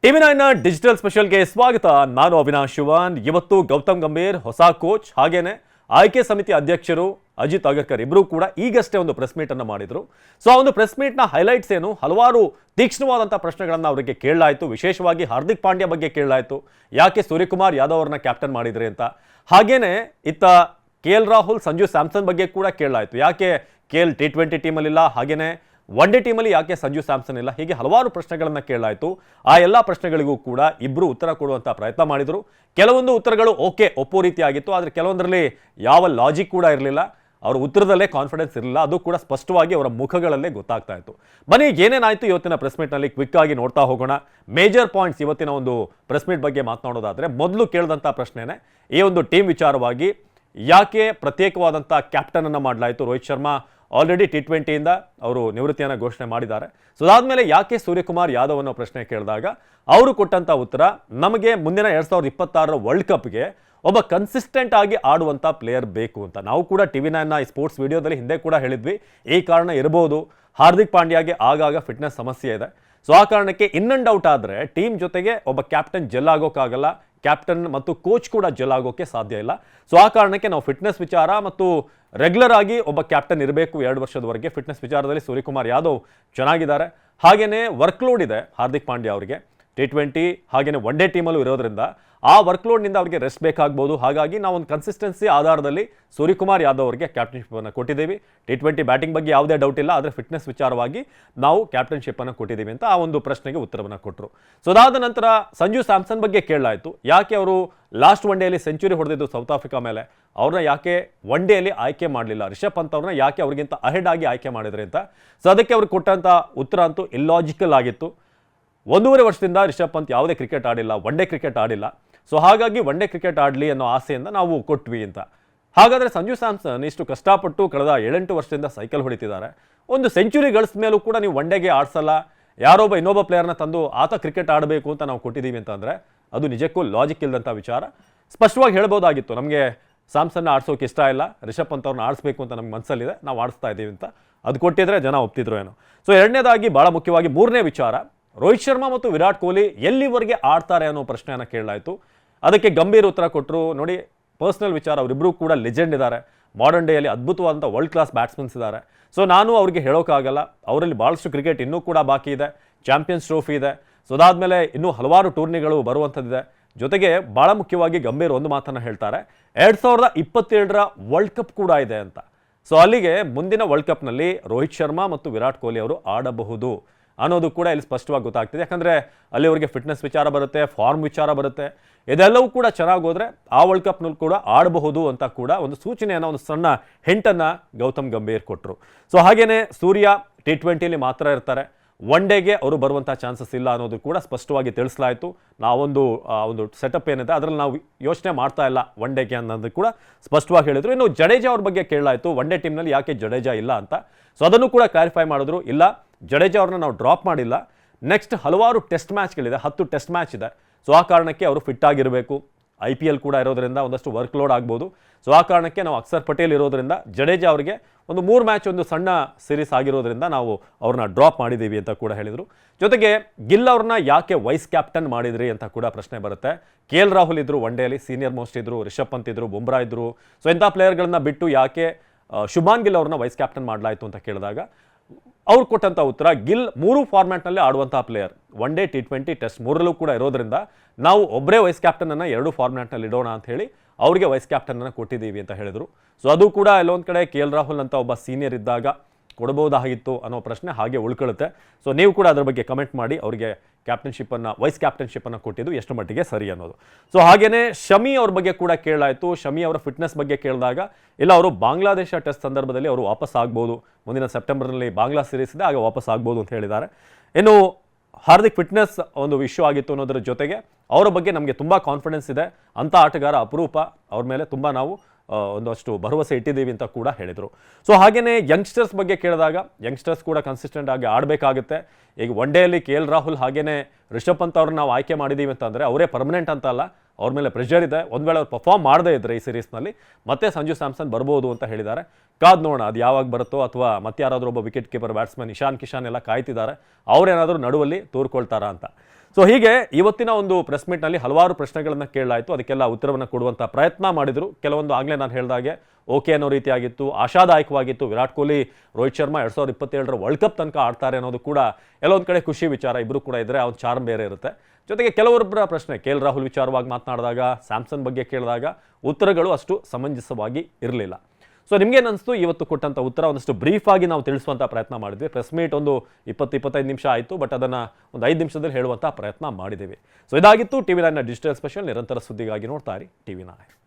ಟಿವಿ9 digital ಸ್ಪೆಷಲ್ಗೆ ಸ್ವಾಗತ. ನಾನು ಅವಿನಾಶ್ ಶಿವನ್. ಇವತ್ತು ಗೌತಮ್ ಗಂಭೀರ್ ಹೊಸ ಕೋಚ್ ಹಾಗೇನೆ ಆಯ್ಕೆ ಸಮಿತಿ ಅಧ್ಯಕ್ಷರು ಅಜಿತ್ ಅಗರ್ಕರ್ ಇಬ್ಬರು ಕೂಡ ಈಗಷ್ಟೇ ಒಂದು ಪ್ರೆಸ್ ಮೀಟ್ ಅನ್ನು ಮಾಡಿದ್ರು. ಸೊ ಆ ಒಂದು ಪ್ರೆಸ್ ಮೀಟ್ನ ಹೈಲೈಟ್ಸ್ ಏನು, ಹಲವಾರು ತೀಕ್ಷ್ಣವಾದಂಥ ಪ್ರಶ್ನೆಗಳನ್ನು ಅವರಿಗೆ ಕೇಳಲಾಯಿತು. ವಿಶೇಷವಾಗಿ ಹಾರ್ದಿಕ್ ಪಾಂಡ್ಯ ಬಗ್ಗೆ ಕೇಳಲಾಯಿತು, ಯಾಕೆ ಸೂರ್ಯಕುಮಾರ್ ಯಾದವ್ ಅವ್ರನ್ನ ಕ್ಯಾಪ್ಟನ್ ಮಾಡಿದ್ರಿ ಅಂತ. ಹಾಗೇನೆ ಇತ್ತ KL ರಾಹುಲ್, ಸಂಜು ಸ್ಯಾಮ್ಸನ್ ಬಗ್ಗೆ ಕೂಡ ಕೇಳಲಾಯಿತು, ಯಾಕೆ KL T20 ಟೀಮಲ್ಲಿಲ್ಲ, ಹಾಗೇನೆ ಒನ್ ಡೇ ಟೀಮಲ್ಲಿ ಯಾಕೆ ಸಂಜು ಸ್ಯಾಮ್ಸನ್ ಇಲ್ಲ, ಹೀಗೆ ಹಲವಾರು ಪ್ರಶ್ನೆಗಳನ್ನು ಕೇಳಲಾಯಿತು. ಆ ಎಲ್ಲ ಪ್ರಶ್ನೆಗಳಿಗೂ ಕೂಡ ಇಬ್ಬರು ಉತ್ತರ ಕೊಡುವಂಥ ಪ್ರಯತ್ನ ಮಾಡಿದರು. ಕೆಲವೊಂದು ಉತ್ತರಗಳು ಒಪ್ಪೋ ರೀತಿ ಆಗಿತ್ತು, ಆದರೆ ಕೆಲವೊಂದರಲ್ಲಿ ಯಾವ ಲಾಜಿಕ್ ಕೂಡ ಇರಲಿಲ್ಲ, ಅವರ ಉತ್ತರದಲ್ಲೇ ಕಾನ್ಫಿಡೆನ್ಸ್ ಇರಲಿಲ್ಲ, ಅದು ಕೂಡ ಸ್ಪಷ್ಟವಾಗಿ ಅವರ ಮುಖಗಳಲ್ಲೇ ಗೊತ್ತಾಗ್ತಾ ಇತ್ತು. ಬನ್ನಿ ಏನೇನಾಯಿತು ಇವತ್ತಿನ ಪ್ರೆಸ್ ಮೀಟ್ನಲ್ಲಿ ಕ್ವಿಕ್ ಆಗಿ ನೋಡ್ತಾ ಹೋಗೋಣ. ಮೇಜರ್ ಪಾಯಿಂಟ್ಸ್ ಇವತ್ತಿನ ಒಂದು ಪ್ರೆಸ್ ಮೀಟ್ ಬಗ್ಗೆ ಮಾತನಾಡೋದಾದರೆ, ಮೊದಲು ಕೇಳಿದಂಥ ಪ್ರಶ್ನೆನೇ ಈ ಒಂದು ಟೀಮ್ ವಿಚಾರವಾಗಿ, ಯಾಕೆ ಪ್ರತ್ಯೇಕವಾದಂಥ ಕ್ಯಾಪ್ಟನ್ ಅನ್ನು ಮಾಡಲಾಯಿತು. ರೋಹಿತ್ ಶರ್ಮಾ ಆಲ್ರೆಡಿ T20 ಅವರು ನಿವೃತ್ತಿಯನ್ನು ಘೋಷಣೆ ಮಾಡಿದ್ದಾರೆ. ಸೊ ಅದಾದಮೇಲೆ ಯಾಕೆ ಸೂರ್ಯಕುಮಾರ್ ಯಾದವ್ ಅನ್ನೋ ಪ್ರಶ್ನೆ ಕೇಳಿದಾಗ ಅವರು ಕೊಟ್ಟಂಥ ಉತ್ತರ, ನಮಗೆ ಮುಂದಿನ 2026 ವರ್ಲ್ಡ್ ಕಪ್ಗೆ ಒಬ್ಬ ಕನ್ಸಿಸ್ಟೆಂಟ್ ಆಗಿ ಆಡುವಂಥ ಪ್ಲೇಯರ್ ಬೇಕು ಅಂತ. ನಾವು ಕೂಡ ಟಿವಿ9 ಈ ಸ್ಪೋರ್ಟ್ಸ್ ವಿಡಿಯೋದಲ್ಲಿ ಹಿಂದೆ ಕೂಡ ಹೇಳಿದ್ವಿ, ಈ ಕಾರಣ ಇರಬಹುದು. ಹಾರ್ದಿಕ್ ಪಾಂಡ್ಯಗೆ ಆಗಾಗ ಫಿಟ್ನೆಸ್ ಸಮಸ್ಯೆ ಇದೆ. ಸೊ ಆ ಕಾರಣಕ್ಕೆ ಇನ್ ಅಂಡ್ ಔಟ್ ಆದರೆ ಟೀಮ್ ಜೊತೆಗೆ ಒಬ್ಬ ಕ್ಯಾಪ್ಟನ್ ಜೆಲ್ ಆಗೋಕ್ಕಾಗಲ್ಲ, ಕ್ಯಾಪ್ಟನ್ ಮತ್ತು ಕೋಚ್ ಕೂಡ ಜೆಲ್ ಆಗೋಕ್ಕೆ ಸಾಧ್ಯ ಇಲ್ಲ. ಸೊ ಆ ಕಾರಣಕ್ಕೆ ನಾವು ಫಿಟ್ನೆಸ್ ವಿಚಾರ ಮತ್ತು ರೆಗ್ಯುಲರ್ ಆಗಿ ಒಬ್ಬ ಕ್ಯಾಪ್ಟನ್ ಇರಬೇಕು 2 ವರ್ಷದವರೆಗೆ. ಫಿಟ್ನೆಸ್ ವಿಚಾರದಲ್ಲಿ ಸೂರ್ಯಕುಮಾರ್ ಯಾದವ್ ಚೆನ್ನಾಗಿದ್ದಾರೆ. ಹಾಗೆಯೇ ವರ್ಕ್ಲೋಡ್ ಇದೆ ಹಾರ್ದಿಕ್ ಪಾಂಡ್ಯ ಅವರಿಗೆ, T20 ಹಾಗೆಯೇ ಒನ್ ಡೇ ಟೀಮಲ್ಲೂ ಇರೋದ್ರಿಂದ ಆ ವರ್ಕ್ಲೋಡ್ನಿಂದ ಅವರಿಗೆ ರೆಸ್ಟ್ ಬೇಕಾಗ್ಬೋದು. ಹಾಗಾಗಿ ನಾವು ಒಂದು ಕನ್ಸಿಸ್ಟೆನ್ಸಿ ಆಧಾರದಲ್ಲಿ ಸೂರ್ಯಕುಮಾರ್ ಯಾದವ್ ಅವರಿಗೆ ಕ್ಯಾಪ್ಟನ್ಶಿಪ್ಪನ್ನು ಕೊಟ್ಟಿದ್ದೀವಿ. T20 ಬ್ಯಾಟಿಂಗ್ ಬಗ್ಗೆ ಯಾವುದೇ ಡೌಟ್ ಇಲ್ಲ, ಆದರೆ ಫಿಟ್ನೆಸ್ ವಿಚಾರವಾಗಿ ನಾವು ಕ್ಯಾಪ್ಟನ್ಶಿಪ್ಪನ್ನು ಕೊಟ್ಟಿದ್ದೀವಿ ಅಂತ ಆ ಒಂದು ಪ್ರಶ್ನೆಗೆ ಉತ್ತರವನ್ನು ಕೊಟ್ಟರು. ಸೊ ಅದಾದ ನಂತರ ಸಂಜು ಸ್ಯಾಮ್ಸನ್ ಬಗ್ಗೆ ಕೇಳಲಾಯಿತು, ಯಾಕೆ ಅವರು ಲಾಸ್ಟ್ ಒನ್ ಡೇಯಲ್ಲಿ ಸೆಂಚುರಿ ಹೊಡೆದಿದ್ದು ಸೌತ್ ಆಫ್ರಿಕಾ ಮೇಲೆ, ಅವ್ರನ್ನ ಯಾಕೆ ಒನ್ ಡೇಯಲ್ಲಿ ಆಯ್ಕೆ ಮಾಡಲಿಲ್ಲ, ರಿಷಬ್ ಪಂತ್ ಅವ್ರನ್ನ ಯಾಕೆ ಅವ್ರಿಗಿಂತ ಅಹೆಡ್ ಆಗಿ ಆಯ್ಕೆ ಮಾಡಿದ್ರಿ ಅಂತ. ಸೊ ಅದಕ್ಕೆ ಅವ್ರಿಗೆ ಕೊಟ್ಟಂಥ ಉತ್ತರ ಅಂತೂ ಇಲ್ಲಾಜಿಕಲ್ ಆಗಿತ್ತು. 1.5 ವರ್ಷದಿಂದ ರಿಷಬ್ ಪಂತ್ ಯಾವುದೇ ಕ್ರಿಕೆಟ್ ಆಡಿಲ್ಲ, ಒನ್ ಡೇ ಕ್ರಿಕೆಟ್ ಆಡಿಲ್ಲ. ಸೊ ಹಾಗಾಗಿ ಒನ್ ಡೇ ಕ್ರಿಕೆಟ್ ಆಡಲಿ ಅನ್ನೋ ಆಸೆಯಿಂದ ನಾವು ಕೊಟ್ವಿ ಅಂತ. ಹಾಗಾದರೆ ಸಂಜು ಸ್ಯಾಮ್ಸನ್ ಇಷ್ಟು ಕಷ್ಟಪಟ್ಟು ಕಳೆದ 7-8 ವರ್ಷದಿಂದ ಸೈಕಲ್ ಹೊಡಿತಿದ್ದಾರೆ, ಒಂದು ಸೆಂಚುರಿ ಗಳಿಸಿದ ಮೇಲೂ ಕೂಡ ನೀವು ಒನ್ ಡೇಗೆ ಆಡಿಸಲ್ಲ, ಯಾರೊಬ್ಬ ಇನ್ನೊಬ್ಬ ಪ್ಲೇಯರ್ನ ತಂದು ಆತ ಕ್ರಿಕೆಟ್ ಆಡಬೇಕು ಅಂತ ನಾವು ಕೊಟ್ಟಿದ್ದೀವಿ ಅಂತಂದರೆ ಅದು ನಿಜಕ್ಕೂ ಲಾಜಿಕ್ ಇಲ್ಲದಂಥ ವಿಚಾರ. ಸ್ಪಷ್ಟವಾಗಿ ಹೇಳ್ಬೋದಾಗಿತ್ತು, ನಮಗೆ ಸ್ಯಾಮ್ಸನ್ನ ಆಡಿಸೋಕೆ ಇಷ್ಟ ಇಲ್ಲ, ರಿಷಬ್ ಪಂತ್ ಅವ್ರನ್ನ ಆಡಿಸ್ಬೇಕು ಅಂತ ನಮ್ಗೆ ಮನಸ್ಸಲ್ಲಿದೆ, ನಾವು ಆಡಿಸ್ತಾ ಇದ್ದೀವಿ ಅಂತ. ಅದು ಕೊಟ್ಟಿದ್ರೆ ಜನ ಒಪ್ತಿದ್ರು ಏನೋ. ಸೊ ಎರಡನೇದಾಗಿ ಭಾಳ ಮುಖ್ಯವಾಗಿ ಮೂರನೇ ವಿಚಾರ, ರೋಹಿತ್ ಶರ್ಮಾ ಮತ್ತು ವಿರಾಟ್ ಕೊಹ್ಲಿ ಎಲ್ಲಿವರೆಗೆ ಆಡ್ತಾರೆ ಅನ್ನೋ ಪ್ರಶ್ನೆಯನ್ನು ಕೇಳಲಾಯಿತು. ಅದಕ್ಕೆ ಗಂಭೀರ ಉತ್ತರ ಕೊಟ್ಟರು. ನೋಡಿ, ಪರ್ಸ್ನಲ್ ವಿಚಾರ, ಅವರಿಬ್ಬರು ಕೂಡ ಲೆಜೆಂಡ್ ಇದ್ದಾರೆ, ಮಾಡರ್ನ್ ಡೇಯಲ್ಲಿ ಅದ್ಭುತವಾದಂಥ ವರ್ಲ್ಡ್ ಕ್ಲಾಸ್ ಬ್ಯಾಟ್ಸ್ಮನ್ಸ್ ಇದ್ದಾರೆ. ಸೊ ನಾನು ಅವ್ರಿಗೆ ಹೇಳೋಕ್ಕಾಗಲ್ಲ, ಅವರಲ್ಲಿ ಭಾಳಷ್ಟು ಕ್ರಿಕೆಟ್ ಇನ್ನೂ ಕೂಡ ಬಾಕಿ ಇದೆ, ಚಾಂಪಿಯನ್ಸ್ ಟ್ರೋಫಿ ಇದೆ, ಸೊ ಅದಾದಮೇಲೆ ಇನ್ನೂ ಹಲವಾರು ಟೂರ್ನಿಗಳು ಬರುವಂಥದ್ದಿದೆ. ಜೊತೆಗೆ ಭಾಳ ಮುಖ್ಯವಾಗಿ ಗಂಭೀರ್ ಒಂದು ಮಾತನ್ನು ಹೇಳ್ತಾರೆ, 2027 ವರ್ಲ್ಡ್ ಕಪ್ ಕೂಡ ಇದೆ ಅಂತ. ಸೊ ಅಲ್ಲಿಗೆ ಮುಂದಿನ ವರ್ಲ್ಡ್ ಕಪ್ನಲ್ಲಿ ರೋಹಿತ್ ಶರ್ಮಾ ಮತ್ತು ವಿರಾಟ್ ಕೊಹ್ಲಿ ಅವರು ಆಡಬಹುದು ಅನ್ನೋದು ಕೂಡ ಇಲ್ಲಿ ಸ್ಪಷ್ಟವಾಗಿ ಗೊತ್ತಾಗ್ತಿದೆ. ಯಾಕಂದರೆ ಅಲ್ಲಿ ಅವರಿಗೆ ಫಿಟ್ನೆಸ್ ವಿಚಾರ ಬರುತ್ತೆ, ಫಾರ್ಮ್ ವಿಚಾರ ಬರುತ್ತೆ, ಇದೆಲ್ಲವೂ ಕೂಡ ಚೆನ್ನಾಗಿ ಹೋದರೆ ಆ ವರ್ಲ್ಡ್ ಕಪ್ನಲ್ಲಿ ಕೂಡ ಆಡಬಹುದು ಅಂತ ಕೂಡ ಒಂದು ಸೂಚನೆಯನ್ನು, ಒಂದು ಸಣ್ಣ ಹಿಂಟನ್ನು ಗೌತಮ್ ಗಂಭೀರ್ ಕೊಟ್ಟರು. ಸೊ ಹಾಗೆಯೇ ಸೂರ್ಯ T20 ಮಾತ್ರ ಇರ್ತಾರೆ, ಒನ್ ಡೇಗೆ ಅವರು ಬರುವಂಥ ಚಾನ್ಸಸ್ ಇಲ್ಲ ಅನ್ನೋದು ಕೂಡ ಸ್ಪಷ್ಟವಾಗಿ ತಿಳಿಸಲಾಯಿತು. ನಾವೊಂದು ಒಂದು ಸೆಟಪ್ ಏನಿದೆ ಅದರಲ್ಲಿ ನಾವು ಯೋಚನೆ ಮಾಡ್ತಾ ಇಲ್ಲ ಒನ್ ಡೇಗೆ ಅನ್ನೋದು ಕೂಡ ಸ್ಪಷ್ಟವಾಗಿ ಹೇಳಿದರು. ಇನ್ನು ಜಡೇಜಾ ಅವ್ರ ಬಗ್ಗೆ ಕೇಳಲಾಯಿತು, ಒನ್ ಡೇ ಟೀಮ್ನಲ್ಲಿ ಯಾಕೆ ಜಡೇಜಾ ಇಲ್ಲ ಅಂತ. ಸೊ ಅದನ್ನು ಕೂಡ ಕ್ಲಾರಿಫೈ ಮಾಡಿದ್ರು, ಇಲ್ಲ ಜಡೇಜಾ ಅವ್ರನ್ನ ನಾವು ಡ್ರಾಪ್ ಮಾಡಿಲ್ಲ, ನೆಕ್ಸ್ಟ್ ಹಲವಾರು ಟೆಸ್ಟ್ ಮ್ಯಾಚ್ಗಳಿದೆ, 10 ಟೆಸ್ಟ್ ಮ್ಯಾಚ್ ಇದೆ. ಸೊ ಆ ಕಾರಣಕ್ಕೆ ಅವರು ಫಿಟ್ ಆಗಿರಬೇಕು, IPL ಕೂಡ ಇರೋದ್ರಿಂದ ಒಂದಷ್ಟು ವರ್ಕ್ ಲೋಡ್ ಆಗ್ಬೋದು. ಸೊ ಆ ಕಾರಣಕ್ಕೆ ನಾವು ಅಕ್ಷರ್ ಪಟೇಲ್ ಇರೋದ್ರಿಂದ ಜಡೇಜಾ ಅವರಿಗೆ ಒಂದು 3 ಮ್ಯಾಚ್ ಒಂದು ಸಣ್ಣ ಸೀರೀಸ್ ಆಗಿರೋದ್ರಿಂದ ನಾವು ಅವ್ರನ್ನ ಡ್ರಾಪ್ ಮಾಡಿದ್ದೀವಿ ಅಂತ ಕೂಡ ಹೇಳಿದರು. ಜೊತೆಗೆ ಗಿಲ್ ಅವ್ರನ್ನ ಯಾಕೆ ವೈಸ್ ಕ್ಯಾಪ್ಟನ್ ಮಾಡಿದ್ರಿ ಅಂತ ಕೂಡ ಪ್ರಶ್ನೆ ಬರುತ್ತೆ. KL ರಾಹುಲ್ ಇದ್ರು, ಒನ್ ಡೇಲಿ ಸೀನಿಯರ್ ಮೋಸ್ಟ್ ಇದ್ರು, ರಿಷಬ್ ಪಂತ್ ಇದ್ರು, ಬುಮ್ರಾ ಇದ್ರು. ಸೊ ಇಂಥ ಪ್ಲೇಯರ್ಗಳನ್ನ ಬಿಟ್ಟು ಯಾಕೆ ಶುಭಾನ್ ಗಿಲ್ ಅವ್ರನ್ನ ವೈಸ್ ಕ್ಯಾಪ್ಟನ್ ಮಾಡಲಾಯಿತು ಅಂತ ಕೇಳಿದಾಗ ಅವ್ರು ಕೊಟ್ಟಂಥ ಉತ್ತರ, ಗಿಲ್ 3 ಫಾರ್ಮ್ಯಾಟ್ನಲ್ಲಿ ಆಡುವಂಥ player, one day T20 test 3ರಲ್ಲೂ ಕೂಡ ಇರೋದ್ರಿಂದ ನಾವು ಒಬ್ಬರೇ ವೈಸ್ ಕ್ಯಾಪ್ಟನನ್ನು 2 ಫಾರ್ಮ್ಯಾಟ್ನಲ್ಲಿ ಇಡೋಣ ಅಂತ ಹೇಳಿ ಅವರಿಗೆ ವೈಸ್ ಕ್ಯಾಪ್ಟನನ್ನು ಕೊಟ್ಟಿದ್ದೀವಿ ಅಂತ ಹೇಳಿದರು. ಸೊ ಅದು ಕೂಡ ಎಲ್ಲೊಂದು ಕಡೆ KL ರಾಹುಲ್ ಅಂತ ಒಬ್ಬ ಸೀನಿಯರ್ ಇದ್ದಾಗ ಕೊಡಬಹುದಾಗಿತ್ತು ಅನ್ನೋ ಪ್ರಶ್ನೆ ಹಾಗೆ ಉಳ್ಕೊಳ್ಳುತ್ತೆ. ಸೊ ನೀವು ಕೂಡ ಅದರ ಬಗ್ಗೆ ಕಮೆಂಟ್ ಮಾಡಿ, ಅವರಿಗೆ ಕ್ಯಾಪ್ಟನ್ಶಿಪ್ಪನ್ನು, ವೈಸ್ ಕ್ಯಾಪ್ಟನ್ಶಿಪ್ಪನ್ನು ಕೊಟ್ಟಿದ್ದು ಎಷ್ಟು ಮಟ್ಟಿಗೆ ಸರಿ ಅನ್ನೋದು. ಸೊ ಹಾಗೆಯೇ ಶಮಿ ಅವ್ರ ಬಗ್ಗೆ ಕೂಡ ಕೇಳಲಾಯಿತು. ಶಮಿ ಅವರ ಫಿಟ್ನೆಸ್ ಬಗ್ಗೆ ಕೇಳಿದಾಗ, ಇಲ್ಲ ಅವರು ಬಾಂಗ್ಲಾದೇಶ ಟೆಸ್ಟ್ ಸಂದರ್ಭದಲ್ಲಿ ಅವರು ವಾಪಸ್ ಆಗ್ಬೋದು, ಮುಂದಿನ ಸೆಪ್ಟೆಂಬರ್ನಲ್ಲಿ ಬಾಂಗ್ಲಾ ಸೀರೀಸ್ ಇದೆ, ಆಗ ವಾಪಸ್ ಆಗ್ಬೋದು ಅಂತ ಹೇಳಿದ್ದಾರೆ. ಇನ್ನು ಹಾರ್ದಿಕ್ ಫಿಟ್ನೆಸ್ ಒಂದು ಇಶ್ಯೂ ಆಗಿತ್ತು ಅನ್ನೋದ್ರ ಜೊತೆಗೆ ಅವರ ಬಗ್ಗೆ ನಮಗೆ ತುಂಬ ಕಾನ್ಫಿಡೆನ್ಸ್ ಇದೆ, ಅಂಥ ಆಟಗಾರ ಅಪರೂಪ, ಅವ್ರ ಮೇಲೆ ತುಂಬ ನಾವು ಒಂದಷ್ಟು ಭರವಸೆ ಇಟ್ಟಿದ್ದೀವಿ ಅಂತ ಕೂಡ ಹೇಳಿದರು. ಸೊ ಹಾಗೆಯೇ ಯಂಗ್ಸ್ಟರ್ಸ್ ಬಗ್ಗೆ ಕೇಳಿದಾಗ, ಯಂಗ್ಸ್ಟರ್ಸ್ ಕೂಡ ಕನ್ಸಿಸ್ಟೆಂಟ್ ಆಗಿ ಆಡಬೇಕಾಗುತ್ತೆ. ಈಗ ಒನ್ ಡೇಯಲ್ಲಿ KL ರಾಹುಲ್ ಹಾಗೆಯೇ ರಿಷಬ್ ಪಂತ್ ಅವ್ರನ್ನ ನಾವು ಆಯ್ಕೆ ಮಾಡಿದ್ದೀವಿ ಅಂತಂದರೆ ಅವರೇ ಪರ್ಮನೆಂಟ್ ಅಂತ ಅಲ್ಲ, ಅವ್ರ ಮೇಲೆ ಪ್ರೆಷರ್ ಇದೆ. ಒಂದು ವೇಳೆ ಅವ್ರು ಪರ್ಫಾರ್ಮ್ ಮಾಡದೇ ಇದ್ದರೆ ಈ ಸೀರೀಸ್ನಲ್ಲಿ ಮತ್ತೆ ಸಂಜು ಸ್ಯಾಮ್ಸನ್ ಬರ್ಬೋದು ಅಂತ ಹೇಳಿದ್ದಾರೆ. ಕಾದ್ ನೋಡೋಣ ಅದು ಯಾವಾಗ ಬರುತ್ತೋ, ಅಥವಾ ಮತ್ತೆ ಯಾರಾದರೂ ಒಬ್ಬ wicket keeper batsman Ishan Kishan ಎಲ್ಲ ಕಾಯ್ತಿದ್ದಾರೆ, ಅವರೇನಾದರೂ ನಡುವಲ್ಲಿ ತೋರ್ಕೊಳ್ತಾರಾ ಅಂತ. ಸೊ ಹೀಗೆ ಇವತ್ತಿನ ಒಂದು ಪ್ರೆಸ್ ಮೀಟ್ನಲ್ಲಿ ಹಲವಾರು ಪ್ರಶ್ನೆಗಳನ್ನು ಕೇಳಲಾಯಿತು, ಅದಕ್ಕೆಲ್ಲ ಉತ್ತರವನ್ನು ಕೊಡುವಂಥ ಪ್ರಯತ್ನ ಮಾಡಿದರು. ಕೆಲವೊಂದು ಆಗಲೇ ನಾನು ಹೇಳಿದಾಗೆ ಓಕೆ ಅನ್ನೋ ರೀತಿಯಾಗಿತ್ತು, ಆಶಾದಾಯಕವಾಗಿತ್ತು. ವಿರಾಟ್ ಕೊಹ್ಲಿ, ರೋಹಿತ್ ಶರ್ಮಾ 2027ರ ವರ್ಲ್ಡ್ ಕಪ್ ತನಕ ಆಡ್ತಾರೆ ಅನ್ನೋದು ಕೂಡ ಎಲ್ಲೊಂದು ಕಡೆ ಖುಷಿ ವಿಚಾರ. ಇಬ್ಬರು ಕೂಡ ಇದ್ದರೆ ಅವ್ನ ಚಾರ್ಮ್ ಬೇರೆ ಇರುತ್ತೆ. ಜೊತೆಗೆ ಕೆಲವೊಬ್ಬರ ಪ್ರಶ್ನೆ KL ರಾಹುಲ್ ವಿಚಾರವಾಗಿ ಮಾತನಾಡಿದಾಗ, ಸ್ಯಾಮ್ಸನ್ ಬಗ್ಗೆ ಕೇಳಿದಾಗ ಉತ್ತರಗಳು ಅಷ್ಟು ಸಮಂಜಸವಾಗಿ ಇರಲಿಲ್ಲ. ಸೊ ನಿಮ್ಗೇನು ಅನಿಸ್ತು? ಇವತ್ತು ಕೊಟ್ಟಂಥ ಉತ್ತರ ಒಂದಷ್ಟು ಬ್ರೀಫ್ ಆಗಿ ನಾವು ತಿಳಿಸುವಂಥ ಪ್ರಯತ್ನ ಮಾಡಿದ್ವಿ. ಪ್ರೆಸ್ ಮೀಟ್ ಒಂದು 20-25 ನಿಮಿಷ ಆಯಿತು, ಬಟ್ ಅದನ್ನು ಒಂದು 5 ನಿಮಿಷದಲ್ಲಿ ಹೇಳುವಂಥ ಪ್ರಯತ್ನ ಮಾಡಿದ್ದೀವಿ. ಸೊ ಇದಾಗಿತ್ತು TV9 ಡಿಜಿಟಲ್ ಸ್ಪೆಷಲ್. ನಿರಂತರ ಸುದ್ದಿಗಾಗಿ ನೋಡ್ತಾ ಇರಿ TV9.